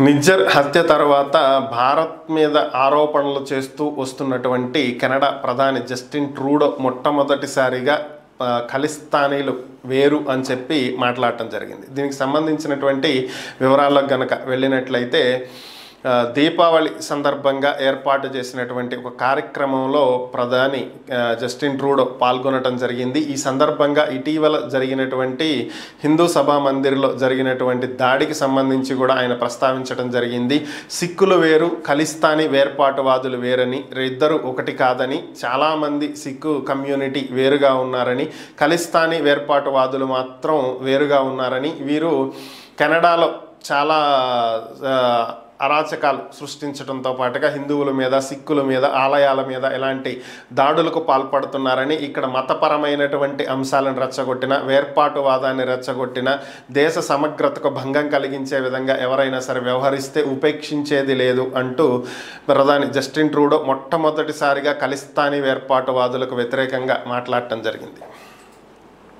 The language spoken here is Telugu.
నిజ్జర్ హత్య తర్వాత భారత్ మీద ఆరోపణలు చేస్తూ వస్తున్నటువంటి కెనడా ప్రధాని జస్టిన్ ట్రూడో మొట్టమొదటిసారిగా ఖలిస్తానీలు వేరు అని చెప్పి మాట్లాడటం జరిగింది. దీనికి సంబంధించినటువంటి వివరాలకు గనక వెళ్ళినట్లయితే దీపావళి సందర్భంగా ఏర్పాటు చేసినటువంటి ఒక కార్యక్రమంలో ప్రధాని జస్టిన్ ట్రూడో పాల్గొనడం జరిగింది. ఈ సందర్భంగా ఇటీవల జరిగినటువంటి హిందూ సభా మందిర్లో జరిగినటువంటి దాడికి సంబంధించి కూడా ఆయన ప్రస్తావించడం జరిగింది. సిక్కులు వేరు, ఖలిస్తానీ వేర్పాటువాదులు వేరని, ఇద్దరు ఒకటి కాదని, చాలామంది సిక్కు కమ్యూనిటీ వేరుగా ఉన్నారని, ఖలిస్తానీ వేర్పాటువాదులు మాత్రం వేరుగా ఉన్నారని, వీరు కెనడాలో చాలా అరాచకాలు సృష్టించడంతో పాటుగా హిందువుల మీద, సిక్కుల మీద, ఆలయాల మీద ఎలాంటి దాడులకు పాల్పడుతున్నారని, ఇక్కడ మతపరమైనటువంటి అంశాలను రెచ్చగొట్టిన, వేర్పాటువాదాన్ని రెచ్చగొట్టిన, దేశ సమగ్రతకు భంగం కలిగించే విధంగా ఎవరైనా సరే వ్యవహరిస్తే ఉపేక్షించేది లేదు అంటూ ప్రధాని జస్టిన్ ట్రూడో మొట్టమొదటిసారిగా ఖలిస్తానీ వేర్పాటువాదులకు వ్యతిరేకంగా మాట్లాడటం జరిగింది.